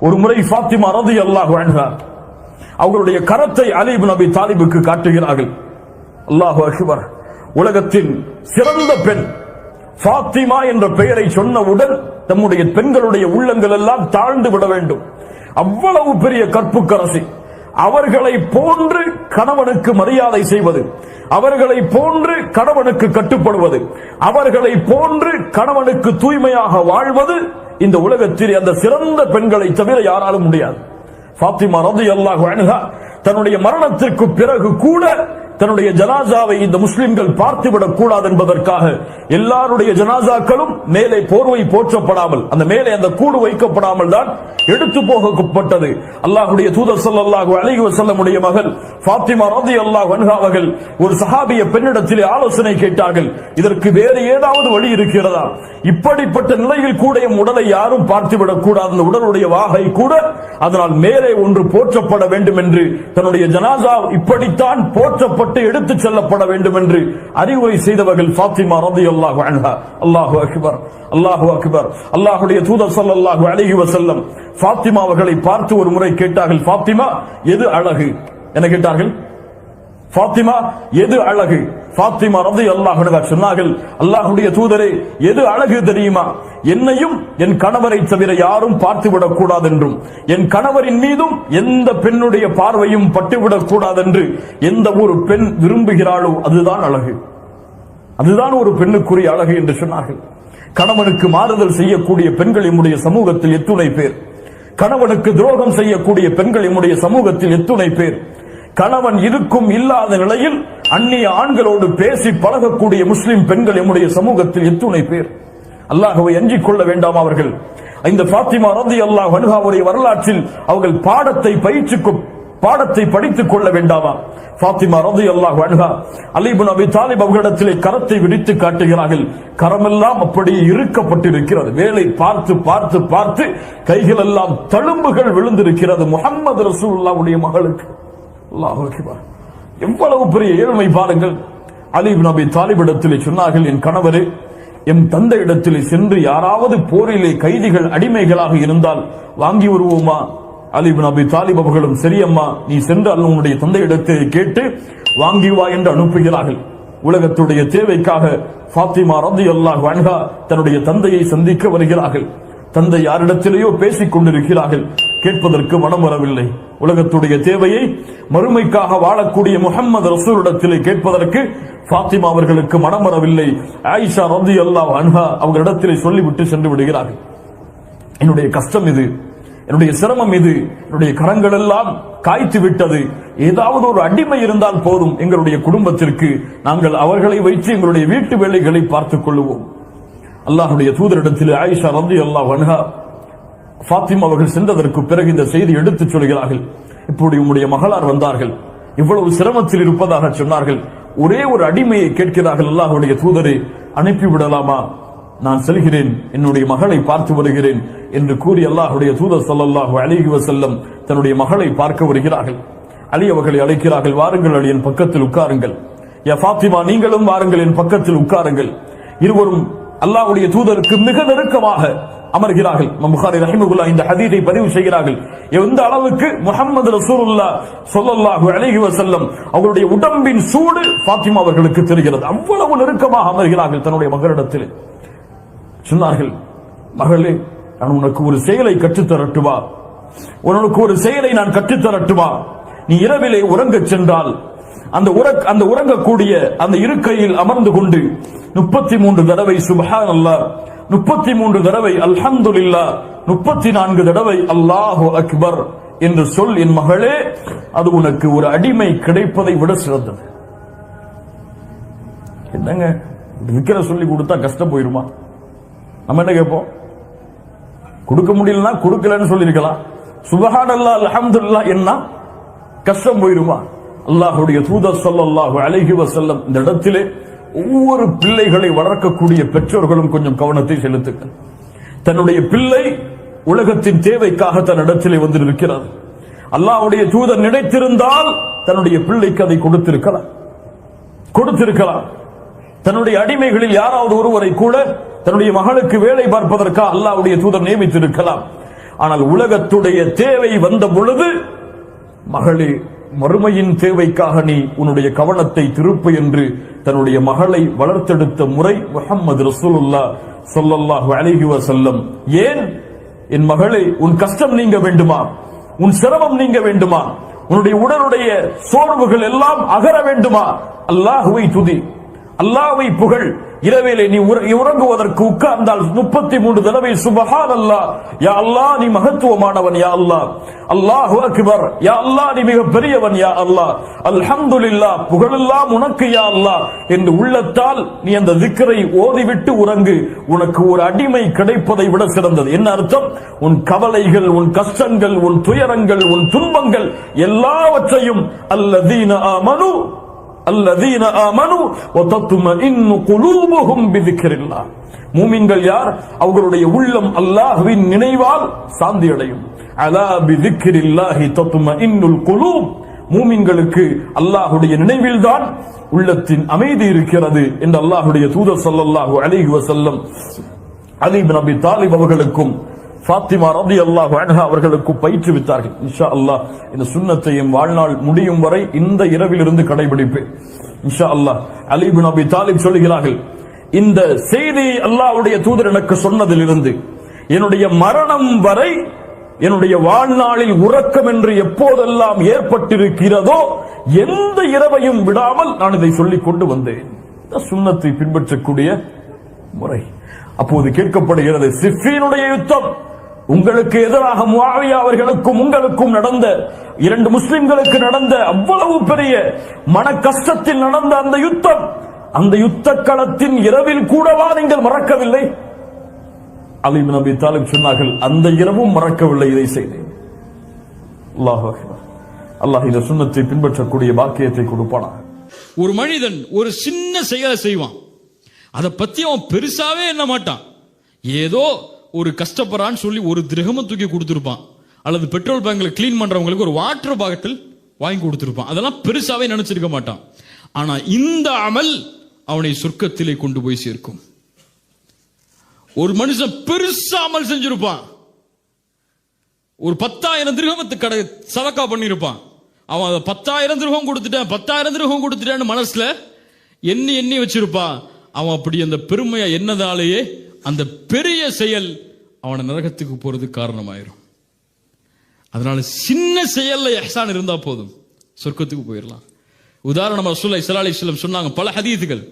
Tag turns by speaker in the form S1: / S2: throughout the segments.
S1: ஒரு முறை ஃபாத்திமா ரலியல்லாஹு அன்ஹா அவர்களுடைய கரத்தை அலி இப்னு அபி தாலிபுக்கு காட்டுகிறார்கள். அல்லாஹு அக்பர். உலகத்தின் சிறந்த பெண் ஃபாத்திமா என்ற பெயரை சொன்னவுடன் நம்முடைய பெண்களுடைய உள்ளங்கள் எல்லாம் தாழ்ந்து விட வேண்டும். அவ்வளவு பெரிய கற்புக்கரசி. அவர்களை போன்று கணவனுக்கு மரியாதை செய்வது, அவர்களை போன்று கணவனுக்கு கட்டுப்படுவது, அவர்களை போன்று கணவனுக்கு தூய்மையாக வாழ்வது இந்த உலகத்தில் அந்த சிறந்த பெண்களை தவிர யாராலும் முடியாது. ஃபாத்திமா ரலியல்லாஹு அன்ஹா தன்னுடைய மரணத்திற்கு பிறகு கூட தன்னுடைய ஜனாசாவை இந்த முஸ்லிம்கள் பார்த்துவிடக் கூடாது என்பதற்காக எல்லாருடைய ஜனாசாக்களும் மேலே போர்வை போற்றப்படாமல், அந்த மேலே அந்த கூடு வைக்கப்படாமல் தான் எடுத்து போகப்பட்டது. அல்லாஹ்வுடைய தூதர் ஸல்லல்லாஹு அலைஹி வஸல்லம் உடைய மகள் ஃபாத்திமா ரலியல்லாஹு அன்ஹா அவர்கள் ஒரு சஹாபிய பெண்ணிடத்திலே ஆலோசனை கேட்டார்கள். இதற்கு வேறு ஏதாவது வழி இருக்கிறதா? இப்படிப்பட்ட நிலையில் கூட உடலை யாரும் பார்த்துவிடக் கூடாது, அந்த உடலுடைய வாகை கூட அதனால் மேலே ஒன்று போற்றப்பட வேண்டும் என்று, தன்னுடைய ஜனாசா இப்படித்தான் போற்றப்பட்டு எடுத்துச் செல்லப்பட வேண்டும் என்று அறிவுரை செய்தவர்கள் ஃபாத்திமா ரலியல்லாஹு அன்ஹா. அல்லாஹு அக்பர், அல்லாஹு அக்பர். அல்லாஹ்வுடைய தூதர் ஸல்லல்லாஹு அலைஹி வஸல்லம் ஃபாத்திமா அவர்களை பார்த்து ஒரு முறை கேட்டார்கள், ஃபாத்திமா எது அழகு என கேட்டார்கள். ஃபாத்திமா எது அழகு? ஃபாத்திமா ரலியல்லாஹு அன்ஹா சொன்னார்கள், அல்லாஹ்வுடைய தூதரே, எது அழகு தெரியுமா? என்னையும் என் கணவரை தவிர யாரும் பார்த்துவிடக் கூடாது என்றும், என் கணவரின் மீதும் எந்த பெண்ணுடைய பார்வையும் பட்டுவிடக் கூடாது என்று எந்த ஒரு பெண் விரும்புகிறாளோ அதுதான் அழகு, அதுதான் ஒரு பெண்ணுக்குரிய அழகு என்று சொன்னார்கள். கணவனுக்கு மாறுதல் செய்யக்கூடிய பெண்கள் நம்முடைய சமூகத்தில் எத்துணை பேர், கணவனுக்கு துரோகம் செய்யக்கூடிய பெண்கள் நம்முடைய சமூகத்தில் எத்துணை பேர், கணவன் இருக்கும் இல்லாத நிலையில் அந்நிய ஆண்களோடு பேசி பழகக்கூடிய முஸ்லிம் பெண்கள் நம்முடைய சமூகத்தில் எத்துணை பேர். அல்லாஹ்வை அஞ்சிக் கொள்ள வேண்டாம் அவர்கள்? இந்த ஃபாத்திமா ரலியல்லாஹு அன்ஹாவுடைய வரலாற்றில் அவர்கள் பாடத்தை படித்துக் கொள்ள வேண்டாமா? ஃபாத்திமா ரலியல்லாஹு அன்ஹா அலி இப்னு அபி தாலிப் அவர்களிடத்திலே கரத்தை விரித்து காட்டுகிறார்கள். கரமெல்லாம் அப்படியே இறுக்கப்பட்டிருக்கிறது. வேலை பார்த்து பார்த்து பார்த்து கைகள் எல்லாம் தழும்புகள் விழுந்திருக்கிறது முஹம்மது ரசூலுல்லாஹ்வுடைய மகளுக்கு. அல்லாஹு அக்பர். எவ்வளவு பெரிய ஏழ்மை பாருங்கள். அலி இப்னு அபி தாலிப் இடத்திலே சொன்னார்கள், என் கணவரே, எம் தந்தை இடத்திலே சென்று யாராவது போரிலே கைதிகள் அடிமைகளாக இருந்தால் வாங்கி வருவோமா? அலி இப்னு அபி தாலிப் அவர்களும், சரியம்மா, நீ சென்று உன்னுடைய தந்தை இடத்தை கேட்டு வாங்கி வா என்று அனுப்புகிறார்கள். உலகத்துடைய தேவைக்காக ஃபாத்திமா ரலியல்லாஹு அன்ஹா தன்னுடைய தந்தையை சந்திக்க வருகிறார்கள். தந்தை யாரிடத்திலேயோ பேசிக் கொண்டிருக்கிறார்கள், கேட்பதற்கு மனம் வரவில்லை. உலகத்துடைய தேவையை மறுமைக்காக வாழக்கூடிய முஹம்மது ரசூலிடத்திலே கேட்பதற்கு ஃபாத்திமா அவர்களுக்கு மனம் வரவில்லை. ஆயிஷா ரலியல்லாஹு அன்ஹா அவர்களிடத்திலே சொல்லிவிட்டு சென்று விடுகிறார்கள். என்னுடைய கஷ்டம் இது, என்னுடைய சிரமம் இது, என்னுடைய கரங்கள் எல்லாம் காய்த்து விட்டது. ஏதாவது ஒரு அடிமை இருந்தால் போதும், எங்களுடைய குடும்பத்திற்கு நாங்கள் அவர்களை வைத்து எங்களுடைய வீட்டு வேலைகளை பார்த்துக் கொள்வோம். அல்லாஹ்வுடைய தூதரிடத்தில் ஆயிஷா ரலியல்லாஹு அன்ஹா ஃபாத்திமா அவர்கள் சென்றதற்கு பிறகு இந்த செய்தி எடுத்துச் சொல்கிறார்கள். இப்படி உம்முடைய மகளார் வந்தார்கள், இவ்வளவு சிரமத்தில் இருப்பதாக சொன்னார்கள். ஒரே ஒரு அடிமையை கேட்கிறார்கள். அல்லாஹ்வுடைய தூதரை அனுப்பிவிடலாமா? நான் செல்கிறேன், என்னுடைய மகளை பார்த்து வருகிறேன் என்று கூறி அல்லாஹ்வுடைய தூதர் ஸல்லல்லாஹு அலைஹி வஸல்லம் தன்னுடைய மகளை பார்க்க வருகிறார்கள். அலி அவர்களை அழைக்கிறார்கள், வாருங்கள் அலி, என் பக்கத்தில் உட்காருங்கள். யா ஃபாத்திமா, நீங்களும் வாருங்கள், என் பக்கத்தில் உட்காருங்கள். இருவரும் அல்லாஹ்வுடைய தூதருக்கு மிக நெருக்கமாக அமர்கிறார்கள். புகாரி ரஹிமஹுல்லாஹ் இந்த ஹதீஸை பதிவு செய்கிறார்கள். எந்த அளவுக்கு முஹம்மது ரசூலுல்லாஹ் ஸல்லல்லாஹு அலைஹி வஸல்லம் அவருடைய உடம்பின் சூடு ஃபாத்திமா அவர்களுக்கு தெரிகிறது. அவ்வளவு நெருக்கமாக அமர்கிறார்கள் தன்னுடைய மகளிடத்தில். சொன்னார்கள், மகளே, நான் உனக்கு ஒரு செயலை கற்றுத்தரட்டுமா? உனக்கு ஒரு செயலை நான் கற்றுத்தரட்டுமா? நீ இரவிலே உறங்கச் சென்றால் அந்த உறங்கக்கூடிய அந்த இருக்கையில் அமர்ந்து கொண்டு 33 தடவை சுப்ஹானல்லாஹ், 33 தடவை அல்ஹம்துலில்லாஹ், 34 தடவை அல்லாஹு அக்பர் என்று சொல் என் மகளே, அது உனக்கு ஒரு அடிமை கிடைப்பதை விட சிறந்தது. என்னங்க விக்கிர சொல்லி கொடுத்தா கஷ்டம் போயிருமா? நம்ம என்ன கேட்போம்? கொடுக்க முடியலன்னா கொடுக்கலன்னு சொல்லிருக்கலாம். சுப்ஹானல்லாஹ் அல்ஹம்துலில்லாஹ் என்ன கஷ்டம் போயிருமா? அல்லாஹ்வுடைய தூதர் ஸல்லல்லாஹு அலைஹி வஸல்லம் இந்த இடத்திலே ஒவ்வொரு பிள்ளைகளை வளர்க்கக்கூடிய பெற்றோர்களும் கொஞ்சம் கவனத்தை செலுத்துங்கள். தன்னுடைய பிள்ளை உலகத்தின் தேவைக்காக தன் இடத்திலே வந்திருக்கிறது. அல்லாஹ்வுடைய தூதர் நினைத்திருந்தால் தன்னுடைய பிள்ளைக்கு அதை கொடுத்திருக்கலாம். தன்னுடைய அடிமைகளில் யாராவது ஒருவரை கூட தன்னுடைய மகளுக்கு வேலை பார்ப்பதற்காக அல்லாஹ்வுடைய தூதர் நியமித்திருக்கலாம். ஆனால் உலகத்துடைய தேவை வந்த பொழுது, மகளே மறுமையின் தேவைக்காக நீ உன்னுடைய கவனத்தை திருப்பு என்று தன்னுடைய மகளை வளர்த்தெடுத்த முறை முஹம்மது ரசூலுல்லாஹ் ஸல்லல்லாஹு அலைஹி வஸல்லம். ஏன்? என் மகளே, உன் கஷ்டம் நீங்க வேண்டுமா, உன் சிரமம் நீங்க வேண்டுமா, உன்னுடைய உடலுடைய சோர்வுகள் எல்லாம் அகர வேண்டுமா, அல்லாஹ்வை துதி, அல்லாஹ்வை புகழ். இரவேளை நீ உறங்குவதற்கு உட்கார்ந்தால் 33 தடவை சுப்ஹானல்லாஹ், யா அல்லாஹ் நீ மகத்துவமானவன், யா அல்லாஹ், அல்லாஹு அக்பர், யா அல்லாஹ் நீ மிக பெரியவன், யா அல்லாஹ், அல்ஹம்துலில்லாஹ் புகழெல்லாம் உனக்கு யா அல்லாஹ் என்று உள்ளத்தால் நீ அந்த திக்ரை ஓதிவிட்டு உறங்கு. உனக்கு ஒரு அடிமை கிடைப்பதை விட சிறந்தது. என்ன அர்த்தம்? உன் கவலைகள், உன் கஷ்டங்கள், உன் துயரங்கள், உன் துன்பங்கள் எல்லாவற்றையும் அல்லதீன ஆமனு வதத்மஇன்னு குலூபுஹும் பிதிக்ரில்லாஹ். மூமின்கள் யார்? அவர்களுடைய உள்ளம் அல்லாஹ்வின் நினைவால் சாந்தி அடையும். அலா பிதிக்ரில்லாஹி தத்மஇன்னுல் குலூப். மூமின்களுக்கு அல்லாஹ்வுடைய நினைவில்தான் உள்ளத்தின் அமைதி இருக்கிறது என்று அல்லாஹ்வுடைய தூதர் ஸல்லல்லாஹு அலைஹி வஸல்லம் அலி இப்னு அபி தாலிப் அவர்களுக்கும் ஃபாத்திமா ரலியல்லாஹு அன்ஹா அவர்களுக்கு பயிற்றுவித்தார்கள். இன்ஷா அல்லாஹ் இந்த சுன்னத்தை என் வாழ்நாள் முடியும் வரை இந்த இரவிலிருந்து கடைபிடிப்பேன் இன்ஷா அல்லாஹ். அலி இப்னு அபி தாலிப் சொல்கிறார்கள், இந்த செய்தி அல்லாஹ்வுடைய தூதர் எனக்கு சொன்னதிலிருந்து என்னுடைய மரணம் வரை என்னுடைய வாழ்நாளில் உறக்கம் என்று எப்போதெல்லாம் ஏற்பட்டிருக்கிறதோ எந்த இரவையும் விடாமல் நான் இதை சொல்லிக் கொண்டு வந்தேன். இந்த சுன்னத்தை பின்பற்றக்கூடிய முறை. அப்போது கேட்கப்படுகிறது, சிஃபீனுடைய யுத்தம் உங்களுக்கு எதிராக முஆவியா அவர்களுக்கும் உங்களுக்கும் நடந்த, 2 முஸ்லிம்களுக்கு நடந்த அவ்வளவு பெரிய மன கஷ்டத்தில் நடந்த அந்த யுத்தம், அந்த யுத்த களத்தின் இரவில் கூடவா நீங்கள் மறக்கவில்லை? அலி இப்னு அபி தாலிப் சொன்னார்கள், அந்த இரவும் மறக்கவில்லை, இதை செய்தேன். அல்லாஹு அக்பர். அல்லாஹ் இந்த சுன்னத்தை பின்பற்றக்கூடிய பாக்கியத்தை கொடுப்பானா.
S2: ஒரு மனிதன் ஒரு சின்ன செயலை செய்வான், அதை பத்தி அவன் பெருசாவே எண்ண மாட்டான். ஏதோ ஒரு கஷ்டப்படுறான்னு சொல்லி ஒரு திரகம தூக்கி கொடுத்திருப்பான், அல்லது பெட்ரோல் பேங்க்ல கிளீன் பண்றவங்களுக்கு ஒரு வாட்டர் பாட்டில் வாங்கி கொடுத்திருப்பான். அதெல்லாம் பெருசாவே நினைச்சிருக்க மாட்டான். ஆனா இந்த அமல் அவனை சொர்க்கத்திலே கொண்டு போய் சேர்க்கும். ஒரு மனுஷன் பெருசா அமல் செஞ்சிருப்பான், ஒரு 10,000 திரகமத்து கடை சதக்கா பண்ணிருப்பான். அவன் 10,000 திரகம் கொடுத்துட்டான், 10,000 திரகம் கொடுத்துட்டான்னு மனசுல எண்ணி எண்ணி வச்சிருப்பான். அவன் அப்படி அந்த பெருமையா என்னதாலேயே அந்த பெரிய செயல் அவனை நரகத்துக்கு போறது காரணமாயிரும். அதனால சின்ன செயல்ல இஹ்சான் இருந்தா போதும், சொர்க்கத்துக்கு போயிடலாம். உதாரணமா ரசூலுல்லாஹி ஸல்லல்லாஹு அலைஹி வஸல்லம் சொன்னாங்க, பல ஹதீஸ்கள்.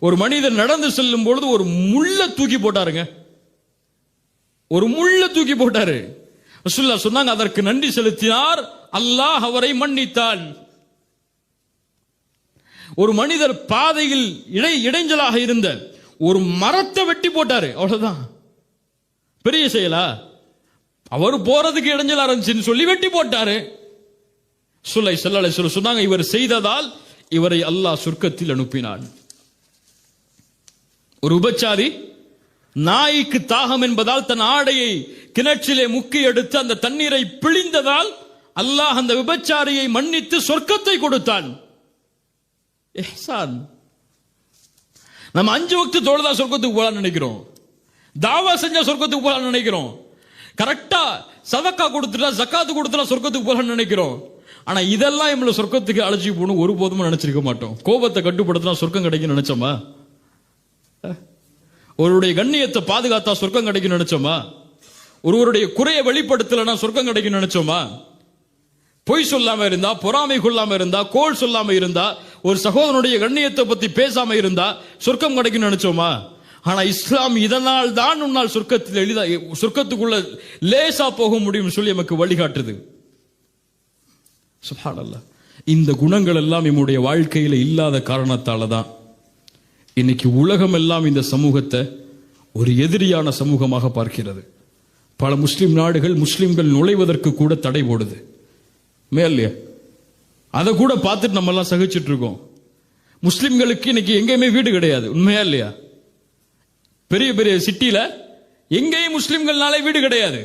S2: ஒரு மனிதர் நடந்து செல்லும் பொழுது ஒரு முள்ள தூக்கி போட்டாருங்க, ஒரு முள்ள தூக்கி போட்டாரு. ரசூலுல்லாஹ் சொன்னாங்க, அதற்கு நன்றி செலுத்தினார், அல்லாஹ் அவரை மன்னித்தான். ஒரு மனிதர் பாதையில் இடைஞ்சலாக இருந்த ஒரு மரத்தை வெட்டி போட்டாரு, அவ்வளவுதான். பெரிய செயலா? அவர் போறதுக்கு இடைஞ்சலா இருந்துச்சுன்னு சொல்லி வெட்டி போட்டாரு. ஸல்லல்லாஹு அலைஹி வஸல்லம் சொன்னாங்க, இவர் செய்ததால் இவரை அல்லாஹ் சொர்க்கத்தில் அனுப்பினான். ஒரு உபச்சாரி நாய்க்கு தாகம் என்பதால் தன் ஆடையை கிணற்றிலே முக்கி எடுத்து அந்த தண்ணீரை பிழிந்ததால் அல்லாஹ் அந்த விபச்சாரியை மன்னித்து சொர்க்கத்தை கொடுத்தான். இஹ்சான். நம்ம 5 வக்து தொழுதா சொர்க்கத்துக்கு போகலாம்னு நினைக்கிறோம், தாவா செஞ்சா சொர்க்கத்துக்கு போகலாம்னு நினைக்கிறோம், கரெக்டா சதக்கா கொடுத்துட்டா ஜக்காத்து கொடுத்துட்டா சொர்க்கத்துக்கு போகலாம்னு நினைக்கிறோம். ஆனா இதெல்லாம் நம்மள சொர்க்கத்துக்கு அழைச்சி போகணும் ஒருபோதும் நினைச்சிருக்க மாட்டோம். கோபத்தை கட்டுப்படுத்தினா சொர்க்கம் கிடைக்கும் நினைச்சோமா? ஒருவருடைய கண்ணியத்தை பாதுகாத்தா சொர்க்கம் கிடைக்கும் நினைச்சோமா? ஒருவருடைய குறையை வெளிப்படுத்தலனா சொர்க்கம் கிடைக்கும் நினைச்சோமா? பொய் சொல்லாம இருந்தா, பொறாமை கொள்ளாம இருந்தா, கோள் சொல்லாம இருந்தா, ஒரு சகோதரனுடைய கண்ணியத்தை பத்தி பேசாம இருந்தா சொர்க்கம் கிடைக்கும் நினைச்சோமா? ஆனா இஸ்லாம் இதனால் தான் உன்னால் சொர்க்கத்தில் எளிதா சொர்க்கத்துக்குள்ள லேசா போக முடியும் சொல்லி நமக்கு வழிகாட்டுது. சுப்ஹானல்லாஹ். இந்த குணங்கள் எல்லாம் நம்முடைய வாழ்க்கையில இல்லாத காரணத்தால தான் இன்னைக்கு உலகம் எல்லாம் இந்த சமூகத்தை ஒரு எதிரியான சமூகமாக பார்க்கிறது. பல முஸ்லிம் நாடுகள் முஸ்லிம்கள் நுழைவதற்கு கூட தடை போடுது. மேலையா அதை கூட பார்த்துட்டு நம்ம எல்லாம் சகிச்சுட்டு இருக்கோம். முஸ்லிம்களுக்கு இன்னைக்கு எங்கேயுமே வீடு கிடையாது, உண்மையா இல்லையா? பெரிய பெரிய சிட்டியில எங்கேயும் முஸ்லிம்கள்னாலே வீடு கிடையாது.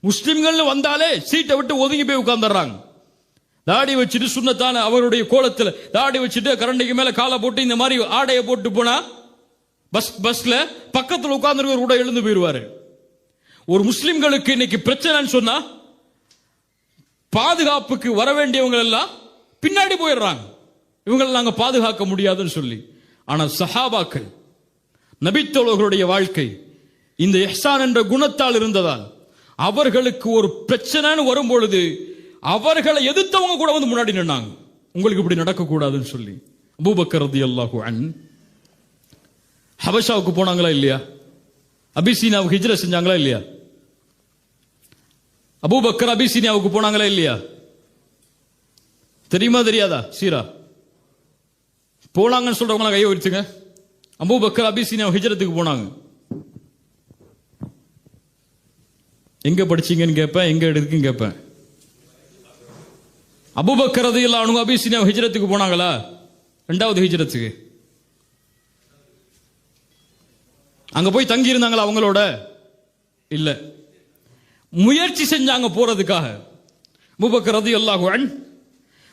S2: முஸ்லிம்கள் வந்தாலே சீட்டை விட்டு ஒதுங்கி போய் உட்கார்ந்துடுறாங்க. தாடி வச்சுட்டு சுன்னத்தான அவருடைய கோலத்துல தாடி வச்சுட்டு கரண்டிக்கு மேல காலை போட்டு இந்த மாதிரி ஆடையை போட்டு போனா பஸ்ல பக்கத்துல உட்கார்ந்து கூட எழுந்து போயிருவாரு. ஒரு முஸ்லிம்களுக்கு இன்னைக்கு பிரச்சனைன்னு சொன்னா பாதுகாப்புக்கு வர வேண்டியவங்க எல்லாம் பின்னாடி போயிடுறாங்க, இவங்களை நாங்க பாதுகாக்க முடியாதுன்னு சொல்லி. ஆனா சஹாபாக்கள் நபித்தோழர்களுடைய வாழ்க்கை இந்த இஹ்சான் என்ற குணத்தால் இருந்ததால் அவர்களுக்கு ஒரு பிரச்சனைன்னு வரும் பொழுது அவர்களை எதிர்த்தவங்க கூட வந்து முன்னாடி நின்னாங்க, உங்களுக்கு இப்படி நடக்க கூடாதுன்னு சொல்லி. அபூபக்கர் ரலியல்லாஹு அன்ஹு ஹபஷாவுக்கு போனாங்களா இல்லையா? அபிசீனியாவுக்கு ஹிஜ்ரத் செஞ்சாங்களா இல்லையா? அபூபக்கர் அபிசீனியாவுக்கு போனாங்களா இல்லையா? தெரியுமா தெரியாதா? சீரா போனாங்கன்னு சொல்றவங்க கையை வச்சுங்க. அபூபக்கர் அபிசீனியா ஹிஜ்ரத்துக்கு போனாங்க. எங்க படிச்சீங்கன்னு கேட்பேன், எங்க எடுக்குன்னு கேட்பேன். அபூபக்கர் ரலியல்லாஹு அன்ஹு அபிசீனியா ஹிஜ்ரத்துக்கு போனாங்களா? இரண்டாவது ஹிஜ்ரத்துக்கு அங்க போய் தங்கி இருந்தாங்களா அவங்களோட? இல்ல, முயற்சி செஞ்சாங்க போறதுக்காக. அபூபக்கர் ரலியல்லாஹு அன்ஹு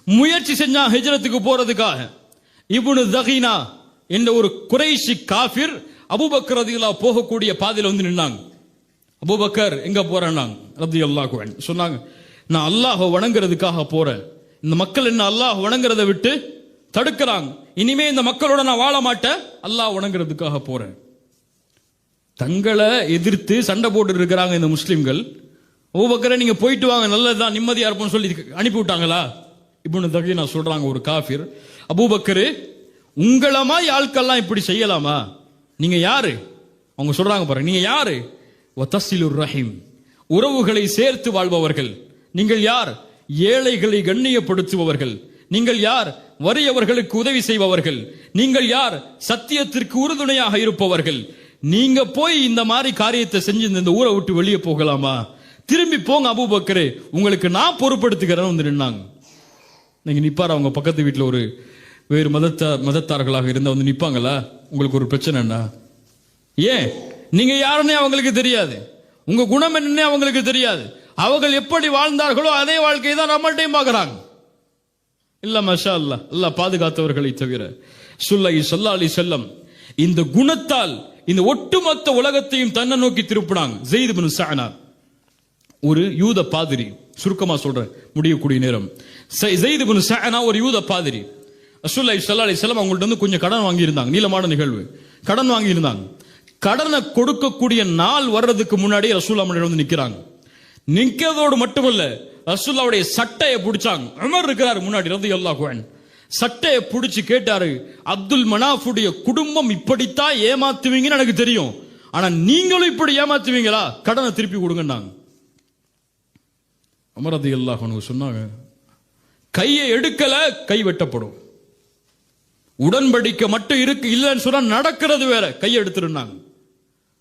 S2: முயற்சி செஞ்சாங்க ஹிஜ்ரத்துக்கு போறதுக்காக. இப்னு தகீனா என்ற ஒரு குறைஷி காஃபிர் அபூபக்கர் ரலியல்லாஹு போகக்கூடிய பாதையில வந்து நின்னாங்க. அபூபக்கர் எங்க போறேன்னாங்க. ரலியல்லாஹு அன்ஹு சொன்னாங்க, நான் அல்லாஹ்வை வணங்குறதுக்காக போறேன். இந்த மக்கள் என்ன அல்லாஹ் வணங்குறதை விட்டு தடுக்கிறாங்க, இனிமே இந்த மக்களோட நான் வாழ மாட்டேன், அல்லாஹ் வணங்குறதுக்காக போறேன். தங்களை எதிர்த்து சண்டை போட்டு இருக்கிறாங்க இந்த முஸ்லிம்கள். அபூபக்கரை நீங்க போயிட்டு வாங்க, நல்லதுதான், நிம்மதியா இருப்போம்னு சொல்லி அனுப்பி விட்டாங்களா? இப்னு தகீனா சொல்றாங்க, ஒரு காஃபிர், அபூபக்கர் உங்கள மாதிரி ஆட்கள்லாம் இப்படி செய்யலாமா? நீங்க யாரு? அவங்க சொல்றாங்க பாருங்க, நீங்க யாரு? வதஸிலுர் ரஹீம், உறவுகளை சேர்த்து வாழ்பவர்கள். நீங்கள் யார்? ஏழைகளை கண்ணியப்படுத்துபவர்கள். நீங்கள் யார்? வறியவர்களுக்கு உதவி செய்பவர்கள். நீங்கள் யார்? சத்தியத்திற்கு உறுதுணையாக இருப்பவர்கள். நீங்க போய் இந்த மாதிரி காரியத்தை செஞ்சு இந்த ஊரை விட்டு வெளியே போகலாமா? திரும்பி போங்க அபூபக்கரே, உங்களுக்கு நான் பொறுப்படுத்துகிறேன் வந்து நின்னாங்க. நீங்க நிப்பாரு, அவங்க பக்கத்து வீட்டில் ஒரு வேறு மதத்தார்களாக இருந்தா வந்து நிப்பாங்களா? உங்களுக்கு ஒரு பிரச்சனைன்னா ஏன்? நீங்க யாருன்னே அவங்களுக்கு தெரியாது, உங்க குணம் என்னன்னே அவங்களுக்கு தெரியாது. அவர்கள் எப்படி வாழ்ந்தார்களோ அதே வாழ்க்கையை தான் நம்மள்டையும் பார்க்கறாங்க. இல்ல மஷா அல்லாஹ், அல்லாஹ் பாதுகாத்தவர்களை தவிர. ஸல்லல்லாஹு அலைஹி வஸல்லம் இந்த குணத்தால் இந்த ஒட்டுமொத்த உலகத்தையும் தன்னை நோக்கி திருப்பினாங்க. ஸைத் இப்னு ஸஅனா ஒரு யூத பாதிரி, சுருக்கமா சொல்றேன் முடியக்கூடிய நேரம். ஸைத் இப்னு ஸஅனா ஒரு யூத பாதிரி. ரசூலுல்லாஹி ஸல்லல்லாஹு அலைஹி வஸல்லம் அவங்கள்ட்ட வந்து கொஞ்சம் கடன் வாங்கி இருந்தாங்க. நீளமான நிகழ்வு, கடன் வாங்கி இருந்தாங்க. கடனை கொடுக்கக்கூடிய நாள் வர்றதுக்கு முன்னாடி ரசூலுல்லாஹ் முன்னாடி வந்து நிக்கிறாங்க. நிக்கிறதோடு மட்டுமல்ல, ரசூலுல்லாஹ்வுடைய சட்டையை பிடிச்சாங்க. உமர் இருக்கிறாரு முன்னாடி ரலியல்லாஹு அன்ஹு. சட்டையை பிடிச்சு கேட்டாரு, அப்துல் மனாஃபுடைய குடும்பம் இப்படித்தான் ஏமாத்துவீங்கன்னு எனக்கு தெரியும், ஆனா நீங்களும் இப்படி ஏமாத்துவீங்களா? கடனை திருப்பி கொடுங்கன்னாங்க. உமர் ரலியல்லாஹு அன்ஹு சொன்னாங்க, கையை எடுக்கல கை வெட்டப்படும். உடன்படிக்கை மட்டும் இருக்கு, இல்லைன்னு சொன்னா நடக்கிறது வேற, கையை எடுத்துருந்தாங்க.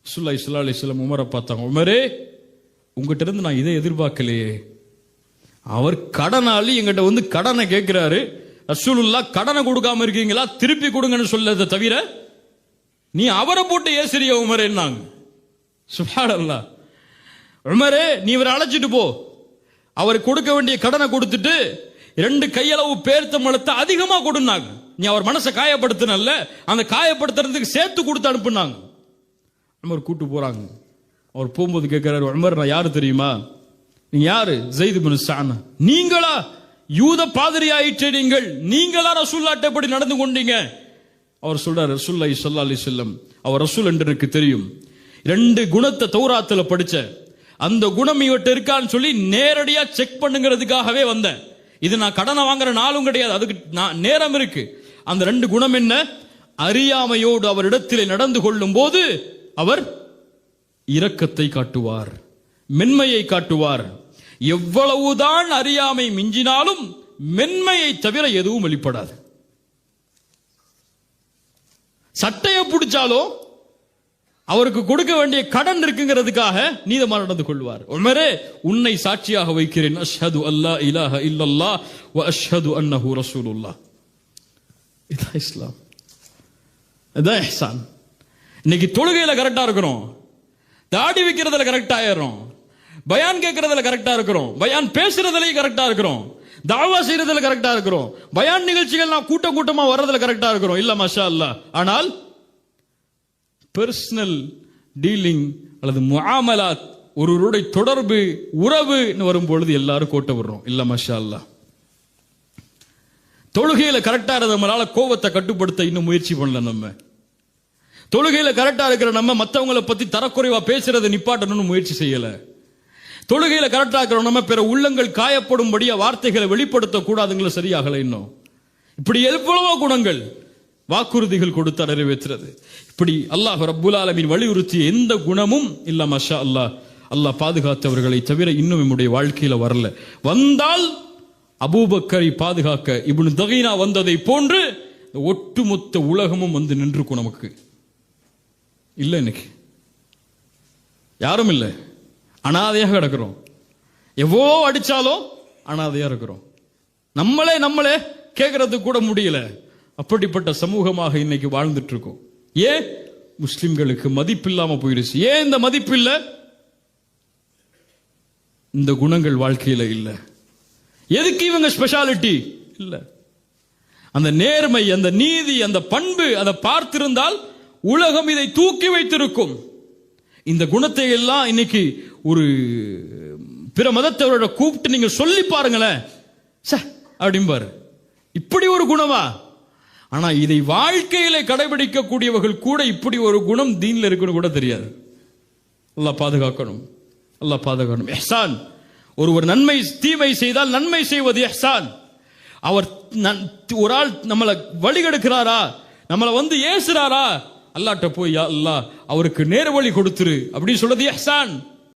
S2: ரசூலுல்லாஹி ஸல்லல்லாஹு அலைஹி வஸல்லம் உமரை பார்த்தாங்க, உமரே உங்ககிட்ட இருந்து நான் இதை எதிர்பார்க்கலையே. அவர் கடனாளி எங்கிட்ட வந்து கடனை கேட்கிறாரு, ரசூலுல்லாஹ் கடனை கொடுக்காம இருக்கீங்களா, திருப்பி கொடுங்கன்னு சொல்லதை தவிர நீ அவரை போட்டு ஏசிரிய உமரேன்னாங்க. சுப்ஹானல்லாஹ். உமரே நீ இவரை அழைச்சிட்டு போ, அவருக்கு கொடுக்க வேண்டிய கடனை கொடுத்துட்டு 2 கையளவு பேர்த்தம்பழத்தை அதிகமா கொடுனாங்க. நீ அவர் மனசை காயப்படுத்தினல்ல, அந்த காயப்படுத்துறதுக்கு சேர்த்து கொடுத்து அனுப்புனாங்க. உமர் கூட்டு போறாங்க. அவர் போகும்போது கேட்கிறாரு, உமர் நான் யாரு தெரியுமா? நீங்க யாரு? ஸைத் இப்னு ஸஅனா. நீங்களா? யூத பாதிரி ஆயிற்றே நீங்கள், நீங்களா ரசூலுல்லாஹ்ட்ட எப்படி நடந்து கொண்டீங்க? அவர் சொல்றாரு, ரசூலுல்லாஹி ஸல்லல்லாஹு அலைஹி வஸல்லம் அவர் ரசூல் என்று எனக்கு தெரியும். 2 குணத்தை தௌராத்துல படிச்ச, அந்த குணம் இவட்ட இருக்கான்னு சொல்லி நேரடியா செக் பண்ணுங்கிறதுக்காகவே வந்தேன். இது நான் கடனை வாங்குற நாளும் கிடையாது, அதுக்கு நேரம் இருக்கு. அந்த 2 குணம் என்ன? அறியாமையோடு அவரிடத்திலே நடந்து கொள்ளும் போது அவர் இரக்கத்தை காட்டுவார், மென்மையை காட்டுவார். எவ்வளவுதான் அறியாமை மிஞ்சினாலும் மென்மையை தவிர எதுவும் வெளிப்படாது. சட்டையை பிடிச்சாலும் அவருக்கு கொடுக்க வேண்டிய கடன் இருக்குங்கிறதுக்காக நீதமாக நடந்து கொள்வார். உமரே உன்னை சாட்சியாக வைக்கிறேன், அஷ்ஹது அல்லா இலாஹ இல்லல்லாஹ் வ அஷ்ஹது அன்னஹு ரசூலுல்லாஹ். இதான் இஸ்லாம், இதான் இஹ்சான். இன்னைக்கு தொழுகையில கரெக்டா இருக்கிறோம், தாடி வைக்கிறதுல கரெக்டா ஆயிரும், பயான் கேட்கறதுல கரெக்டா இருக்கிறோம், பயான் பேசுறதுலயும் கரெக்டா இருக்கிறோம், தாவா செய்யறதுல கரெக்டா இருக்கிறோம், பயான் நிகழ்ச்சிகள் கூட்டம் கூட்டமா வர்றதுல கரெக்டா இருக்கிறோம். இல்ல மாஷா அல்லாஹ். ஆனால் பர்சனல் டீலிங் அல்லது முஆமலாத் ஒருவருடைய தொடர்பு உறவு வரும்பொழுது எல்லாரும் கோட்டை விடுறோம். இல்ல மாஷா அல்லாஹ். தொழுகையில கரெக்டா நம்மளால கோவத்தை கட்டுப்படுத்த இன்னும் முயற்சி பண்ணல. நம்ம தொழுகையில கரெக்டா இருக்கிற நம்ம மற்றவங்களை பத்தி தரக்குறைவா பேசுறதை நிப்பாட்டணும்னு முயற்சி செய்யல. தொழுகையில கரெக்டா இருக்கிற நம்ம பிற உள்ளங்கள் காயப்படும்படியா வார்த்தைகளை வெளிப்படுத்த கூடாதுங்களை சரியாகல. இன்னும் இப்படி எவ்வளவோ குணங்கள் வாக்குறுதிகள் கொடுத்து நிறைவேற்றுறது. இப்படி அல்லாஹ் ரப்புல் ஆலமீன் வலியுறுத்திய எந்த குணமும் இல்ல மாஷா அல்லாஹ். அல்லாஹ் பாதுகாத்தவர்களை தவிர இன்னும் நம்முடைய வாழ்க்கையில வரல. வந்தால் அபூபக்கரை பாதுகாக்க இப்னு தகீனா வந்ததை போன்று ஒட்டுமொத்த உலகமும் வந்து நின்றுக்கும். நமக்கு இல்ல, இன்னைக்கு யாரும் இல்ல, அனாதையாக கிடக்கிறோம். எவ்வளோ அடிச்சாலும் அனாதையா இருக்கிறோம். நம்மளே கேட்கறது கூட முடியல. அப்படிப்பட்ட சமூகமாக இன்னைக்கு வாழ்ந்துட்டு இருக்கோம். ஏன்? முஸ்லிம்களுக்கு மதிப்பில்லாம போயிருச்சு. ஏன் இந்த மதிப்பு இல்ல? இந்த குணங்கள் வாழ்க்கையில இல்ல. எதுக்கு இவங்க ஸ்பெஷாலிட்டி இல்ல? அந்த நேர்மை, அந்த நீதி, அந்த பண்பு, அதை பார்த்திருந்தால் உலகம் இதை தூக்கி வைத்திருக்கும். இந்த குணத்தை எல்லாம் இன்னைக்கு ஒரு பிற மதத்தவரோட கூப்பிட்டு நீங்க சொல்லி பாருங்களேன், அப்படிம்பாரு. இப்படி ஒரு குணமா? ஆனா இதை வாழ்க்கையில கடைபிடிக்கக்கூடியவர்கள் கூட இப்படி ஒரு குணம் தீன்ல இருக்குன்னு கூட தெரியாது. அல்லாஹ் பாதுகாக்கணும், அல்லாஹ் பாதுகாக்கணும். இஹ்சான், ஒரு நன்மை தீமை செய்தால் நன்மை செய்வது இஹ்சான். அவர் ஒரு ஆள் நம்மளை வழிகெடுக்கிறாரா, நம்மளை வந்து ஏசுறாரா, அல்லாஹ்ட்ட போய் யா அல்லாஹ் அவருக்கு நேர்வழி கொடுத்துரு அப்படின்னு சொல்றது இஹ்சான்.